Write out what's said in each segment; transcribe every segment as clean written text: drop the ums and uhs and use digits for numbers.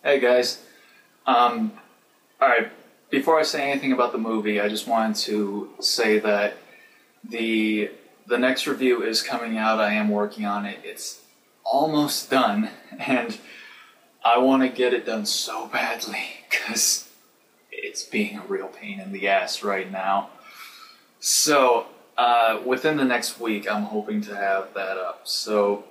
Hey guys. Alright, before I say anything about the movie, I just wanted to say that the next review is coming out. I am working on it. It's almost done, and I want to get it done so badly, because it's being a real pain in the ass right now. So, within the next week, I'm hoping to have that up. So,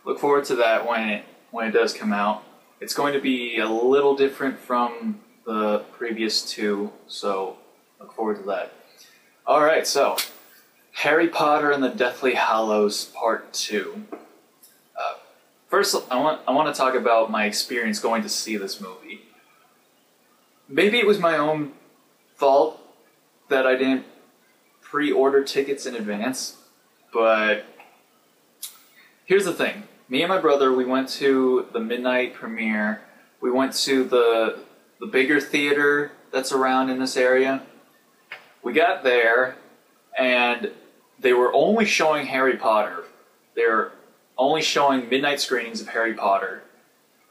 look forward to that when it does come out. It's going to be a little different from the previous two, so look forward to that. Alright, so, Harry Potter and the Deathly Hallows Part 2. First, I want to talk about my experience going to see this movie. Maybe it was my own fault that I didn't pre-order tickets in advance, but here's the thing. Me and my brother, we went to the midnight premiere. We went to the bigger theater that's around in this area. We got there, and they were only showing Harry Potter. They were only showing midnight screenings of Harry Potter.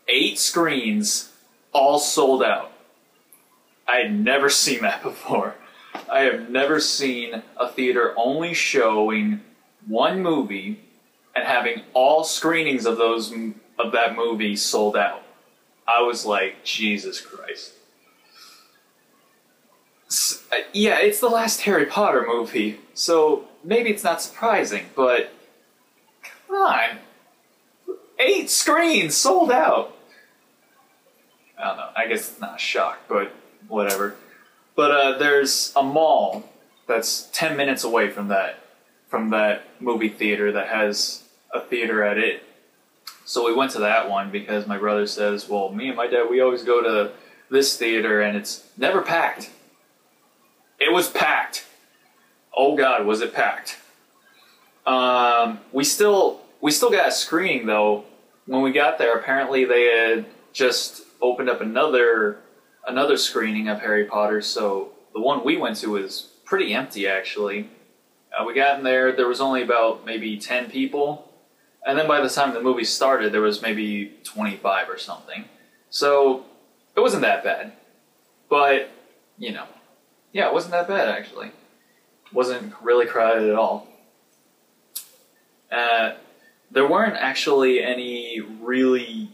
8 screens, all sold out. I had never seen that before. I have never seen a theater only showing one movie and having all screenings of that movie sold out. I was like, Jesus Christ. Yeah, it's the last Harry Potter movie, so maybe it's not surprising, but come on. 8 screens sold out. I don't know, I guess it's not a shock, but whatever. But there's a mall that's 10 minutes away from that movie theater that has a theater at it. So we went to that one because my brother says, well, me and my dad, we always go to this theater and it's never packed. It was packed. Oh God, was it packed. We still got a screening though. When we got there, apparently they had just opened up another screening of Harry Potter, so the one we went to was pretty empty actually. We got in there, there was only about maybe 10 people, and then by the time the movie started, there was maybe 25 or something. So, it wasn't that bad. But, you know, yeah, it wasn't that bad actually. It wasn't really crowded at all. There weren't actually any really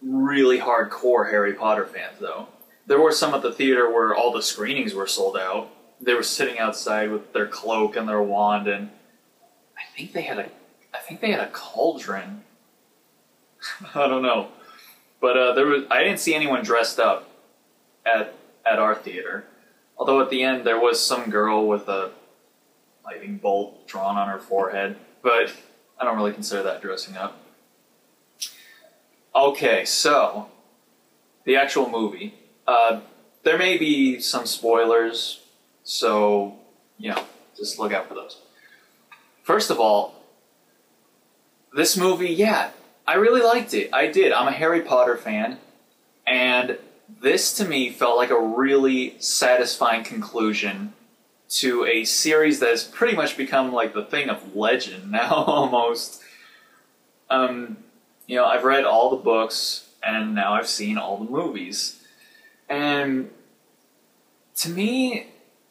hardcore Harry Potter fans, though. There were some at the theater where all the screenings were sold out. They were sitting outside with their cloak and their wand, and I think they had a cauldron. I don't know, but I didn't see anyone dressed up at our theater. Although at the end there was some girl with a lightning bolt drawn on her forehead, but I don't really consider that dressing up. Okay, so, the actual movie. There may be some spoilers, so, you know, just look out for those. First of all, this movie, yeah, I really liked it. I did. I'm a Harry Potter fan, and this to me felt like a really satisfying conclusion to a series that has pretty much become like the thing of legend now, almost. You know, I've read all the books, and now I've seen all the movies. And to me,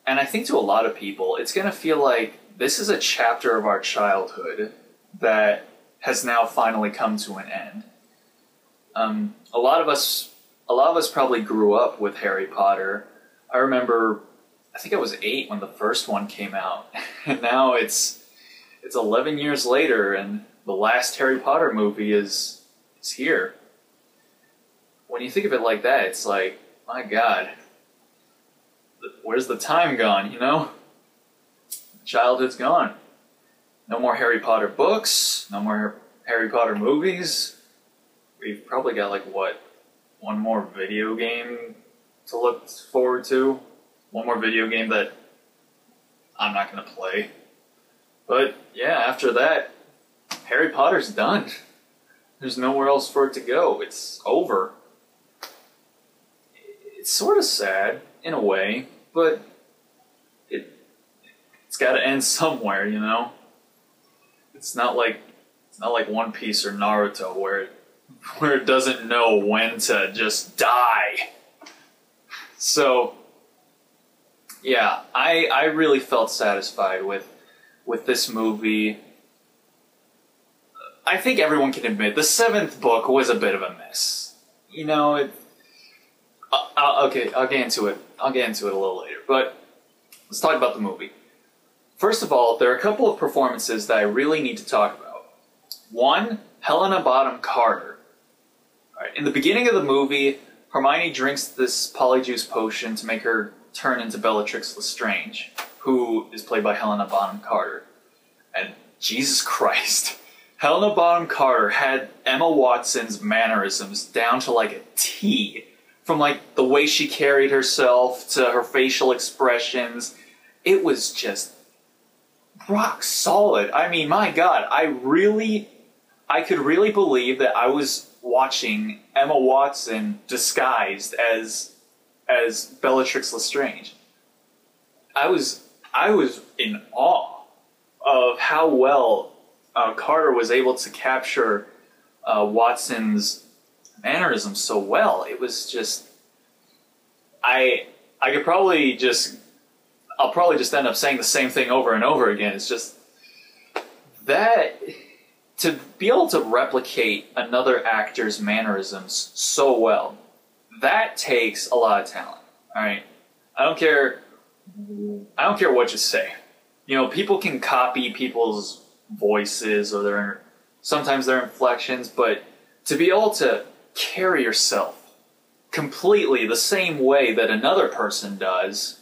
and I think to a lot of people, it's going to feel like this is a chapter of our childhood that has now finally come to an end. A lot of us probably grew up with Harry Potter. I remember, I think I was 8 when the first one came out, and now it's 11 years later, and the last Harry Potter movie is here. When you think of it like that, it's like, my God, where's the time gone, you know? Childhood's gone. No more Harry Potter books, no more Harry Potter movies. We've probably got, like, what, one more video game to look forward to? One more video game that I'm not going to play. But, yeah, after that, Harry Potter's done. There's nowhere else for it to go. It's over. It's sort of sad, in a way, but it's got to end somewhere, you know? It's not like One Piece or Naruto where where it doesn't know when to just die. So, yeah, I really felt satisfied with this movie. I think everyone can admit the seventh book was a bit of a mess. You know, okay, I'll get into it. I'll get into it a little later. But let's talk about the movie. First of all, there are a couple of performances that I really need to talk about. One, Helena Bonham Carter. All right, in the beginning of the movie, Hermione drinks this polyjuice potion to make her turn into Bellatrix Lestrange, who is played by Helena Bonham Carter. And Jesus Christ, Helena Bonham Carter had Emma Watson's mannerisms down to like a T. From like the way she carried herself to her facial expressions. It was just rock solid. I mean, my God, I could really believe that I was watching Emma Watson disguised as Bellatrix Lestrange. I was in awe of how well Carter was able to capture Watson's mannerisms so well. It was just, I'll probably just end up saying the same thing over and over again. It's just that, to be able to replicate another actor's mannerisms so well, that takes a lot of talent. All right, I don't care what you say. You know, people can copy people's voices or sometimes their inflections, but to be able to carry yourself completely the same way that another person does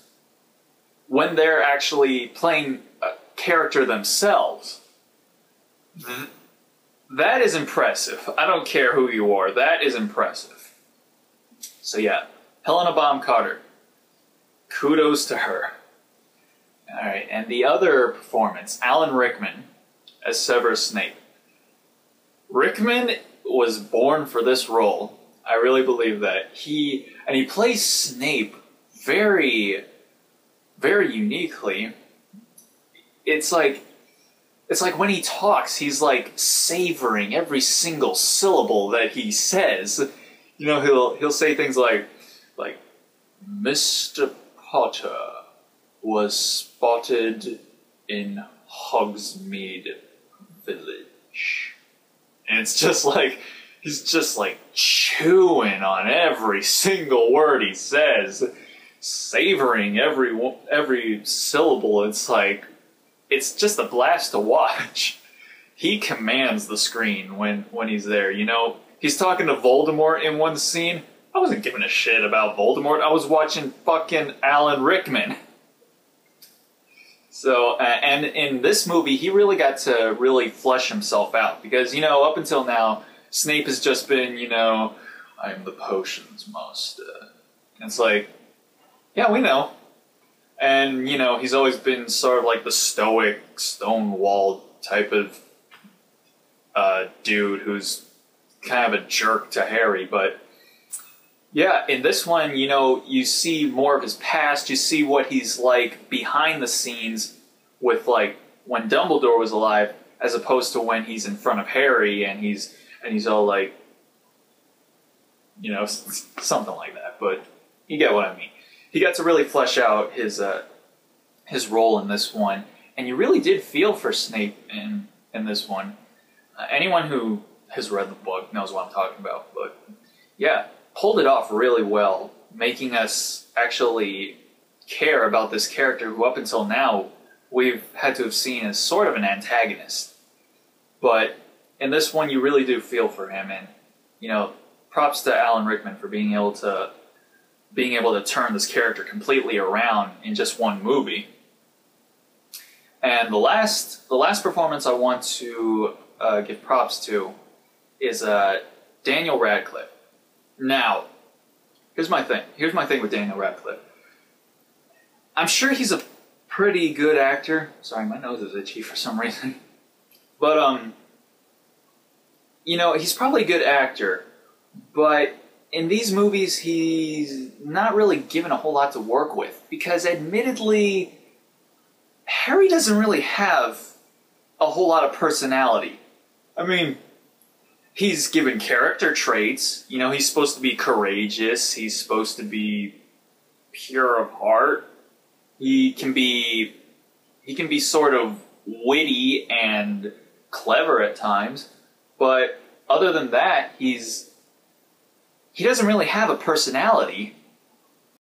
when they're actually playing a character themselves, that is impressive. I don't care who you are, that is impressive. So yeah, Helena Bonham Carter, kudos to her. Alright, and the other performance, Alan Rickman as Severus Snape. Rickman was born for this role. I really believe that. He plays Snape very, very uniquely. It's like when he talks, he's like savoring every single syllable that he says. You know, he'll say things like Mr. Potter was spotted in Hogsmeade Village. And it's just like, he's just like chewing on every single word he says, savoring every syllable. It's like, it's just a blast to watch. He commands the screen when he's there, you know? He's talking to Voldemort in one scene. I wasn't giving a shit about Voldemort. I was watching fucking Alan Rickman. So, and in this movie, he really got to really flesh himself out. Because, you know, up until now, Snape has just been, you know, I'm the potions master. And it's like, yeah, we know. And, you know, he's always been sort of like the stoic, stone-walled type of dude who's kind of a jerk to Harry. But, yeah, in this one, you know, you see more of his past. You see what he's like behind the scenes with, like, when Dumbledore was alive, as opposed to when he's in front of Harry and he's all like, you know, something like that. But you get what I mean. He got to really flesh out his role in this one, and you really did feel for Snape in this one. Anyone who has read the book knows what I'm talking about. But yeah, pulled it off really well, making us actually care about this character who up until now we've had to have seen as sort of an antagonist. But in this one, you really do feel for him, and, you know, props to Alan Rickman for being able to turn this character completely around in just one movie. And the last performance I want to give props to is Daniel Radcliffe. Now, here's my thing. Here's my thing with Daniel Radcliffe. I'm sure he's a pretty good actor. Sorry, my nose is itchy for some reason. But, you know, he's probably a good actor. But in these movies, he's not really given a whole lot to work with. Because, admittedly, Harry doesn't really have a whole lot of personality. I mean, he's given character traits. You know, he's supposed to be courageous. He's supposed to be pure of heart. He can be sort of witty and clever at times, but other than that, he doesn't really have a personality.